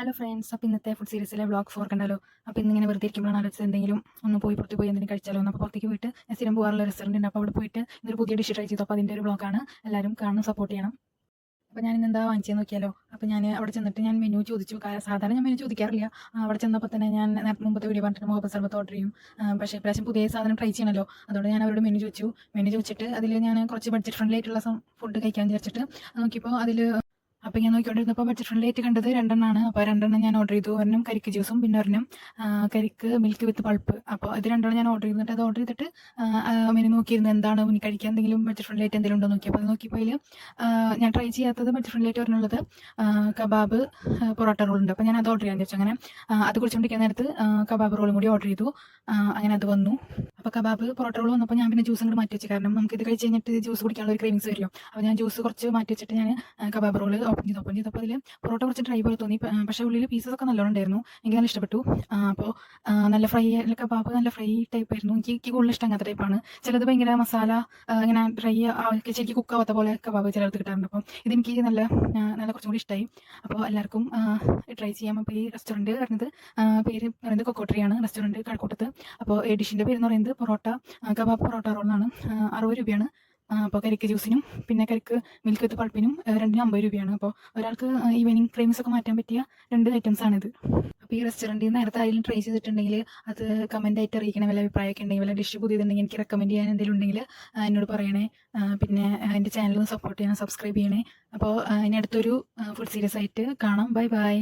Hello friends, അപ്പോൾ ഇന്നത്തെ food സീരീസിലെ വ്ളോഗ് 4 കണ്ടാലോ. അപ്പോൾ ഇന്നിങ്ങനെ വെറുതെ ഇരിക്കുമ്പോഴാണ് ആലോചിച്ചത് എന്തെങ്കിലും ഒന്ന് പുറത്ത് പോയി എന്തെങ്കിലും കഴിച്ചാലോ. അപ്പോൾ പുറത്തേക്ക് പോയിട്ട് ഞാൻ സ്ഥിരം പോകാറുള്ള റെസ്റ്റോറൻറ്റ് ഉണ്ട്. അപ്പോൾ അവിടെ പോയിട്ട് ഇന്നൊരു പുതിയ ഡിഷ് ട്രൈ ചെയ്തു. അപ്പോൾ അതിൻ്റെ ഒരു വ്ളോഗാണ്. എല്ലാവരും കാണും, സപ്പോർട്ട് ചെയ്യണം. അപ്പോൾ ഞാൻ ഇന്നെന്താ വാങ്ങിച്ചതെന്ന് നോക്കിയാലോ. അപ്പോൾ ഞാൻ അവിടെ ചെന്നിട്ട് ഞാൻ മെനു ചോദിച്ചു. സാധാരണ ഞാൻ മെനു ചോദിക്കാറില്ല. അവിടെ ചെന്നപ്പോൾ തന്നെ ഞാൻ നേരത്തെ മുമ്പത്തെ വീഡിയോ പറഞ്ഞിട്ട് മുഹബത്ത് സർബത്ത് ഓർഡർ ചെയ്യും. പക്ഷേ ഇപ്രാവശ്യം പുതിയ സാധനം ട്രൈ ചെയ്യണമല്ലോ. അതുകൊണ്ട് ഞാൻ അവരോട് മെനു ചോദിച്ചു. മെനു ചോദിച്ചിട്ട് അതിൽ ഞാൻ കുറച്ച് ബഡ്ജറ്റ് ഫ്രണ്ട്ലി ആയിട്ടുള്ള ഫുഡ് കഴിക്കാൻ വിചാരിച്ചിട്ട് നോക്കിയപ്പോൾ അതിൽ അപ്പോൾ ഞാൻ നോക്കിക്കൊണ്ടിരുന്നപ്പോൾ ബഡ്ജറ്റ് ഫ്രണ്ട്ലി ആയിട്ട് കണ്ടത് രണ്ടെണ്ണമാണ്. അപ്പോൾ രണ്ടെണ്ണം ഞാൻ ഓർഡർ ചെയ്തു. ഒരെണ്ണം കരിക്ക് ജ്യൂസും പിന്നെ ഒരെണ്ണം കരിക്ക് മിൽക്ക് വിത്ത് പൾപ്പ്. അപ്പോൾ ഇത് രണ്ടെണ്ണം ഞാൻ ഓർഡർ ചെയ്തിട്ട് അത് ഓർഡർ ചെയ്തിട്ട് മെനു നോക്കിയിരുന്നു എന്താണ് ഇനി കഴിക്കാൻ എന്തെങ്കിലും ബഡ്ജറ്റ് ഫ്രണ്ട്ലി ആയിട്ട് എന്തെങ്കിലും ഉണ്ടോ നോക്കിയപ്പോൾ അത് നോക്കിയപ്പോൾ അതിൽ ഞാൻ ട്രൈ ചെയ്യാത്തത് ബഡ്ജറ്റ് ഫ്രണ്ട്ലി ആയിട്ട് പറഞ്ഞുള്ളത് കബാബ് പൊറോട്ട റോൾ ഉണ്ട്. അപ്പോൾ ഞാൻ അത് ഓർഡർ ചെയ്യാൻ വിചാരിച്ചു. അങ്ങനെ അത് കുടിച്ചുകൊണ്ടിരിക്കുന്ന നേരത്ത് കബാബ് റോളും കൂടി ഓർഡർ ചെയ്തു. അങ്ങനെ അത് വന്നു. അപ്പോൾ കബാബ് പൊറോട്ട റോൾ വന്നപ്പോൾ ഞാൻ പിന്നെ ജ്യൂസ് അങ്ങോട്ട് മാറ്റി വെച്ചു. കാരണം നമുക്ക് ഇത് കഴിച്ച് കഴിഞ്ഞിട്ട് ജ്യൂസ് കുടിക്കാനുള്ള ഒരു ക്രേവിങ്സ് വരുമല്ലോ. അപ്പോൾ ഞാൻ ജ്യൂസ് കുറച്ച് മാറ്റി വെച്ചിട്ട് ഞാൻ കബാബ് റോൾ ഓപ്പൺ ചെയ്തപ്പോൾ അതിൽ പൊറോട്ട കുറച്ച് ഡ്രൈ പോലെ തോന്നി. പക്ഷേ ഉള്ളിൽ പീസസ് ഒക്കെ നല്ലോണം ഉണ്ടായിരുന്നു. എനിക്ക് നല്ല ഇഷ്ടപ്പെട്ടു. അപ്പോൾ നല്ല ഫ്രൈ കബാബ് നല്ല ഫ്രൈ ടൈപ്പ് ആയിരുന്നു. എനിക്ക് കൂടുതൽ ഇഷ്ടം അങ്ങനത്തെ ടൈപ്പാണ്. ചിലത് ഭയങ്കര മസാല ഇങ്ങനെ ഡ്രൈ ശരിക്കും കുക്ക് ആവാത്ത പോലെ കബാബ് ചിലർക്ക് കിട്ടാറുണ്ട്. അപ്പം ഇതെനിക്ക് നല്ല കുറച്ചും കൂടി ഇഷ്ടമായി. അപ്പോൾ എല്ലാവർക്കും ട്രൈ ചെയ്യാം. അപ്പോൾ ഈ റെസ്റ്റോറൻറ്റ് വരുന്നത് പേര് പറയുന്നത് കൊക്കോട്ടറിയാണ് റെസ്റ്റോറൻറ്റ് കഴക്കൂട്ടത്ത്. അപ്പോൾ ഈ ഡിഷിൻ്റെ പേര് എന്ന് പറയുന്നത് കബാബ് പൊറോട്ട റോൾ എന്നാണ്. 60 രൂപയാണ്. അപ്പോൾ കരിക്ക് ജ്യൂസിനും പിന്നെ കരിക്ക് മിൽക്ക് വിത്ത് പൾപ്പിനും രണ്ടിനും 50 രൂപയാണ്. അപ്പോൾ ഒരാൾക്ക് ഈവനിങ് ക്രീംസ് ഒക്കെ മാറ്റാൻ പറ്റിയ 2 ഐറ്റംസാണിത്. അപ്പോൾ ഈ റെസ്റ്റോറൻറ്റിൽ നേരത്തെ ആരെങ്കിലും ട്രൈ ചെയ്തിട്ടുണ്ടെങ്കിൽ അത് കമൻ്റ് ആയിട്ട് അറിയിക്കണം. വല്ല അഭിപ്രായമൊക്കെ ഉണ്ടെങ്കിൽ വല്ല ഡിഷ് പുതിയതുണ്ടെങ്കിൽ എനിക്ക് റെക്കമെൻഡ് ചെയ്യാൻ എന്തെങ്കിലും ഉണ്ടെങ്കിൽ എന്നോട് പറയണേ. പിന്നെ എൻ്റെ ചാനൽ സപ്പോർട്ട് ചെയ്യണം, സബ്സ്ക്രൈബ് ചെയ്യണേ. അപ്പോൾ ഇനി അടുത്തൊരു ഫുഡ് സീരീസ് ആയിട്ട് കാണാം. Bye bye.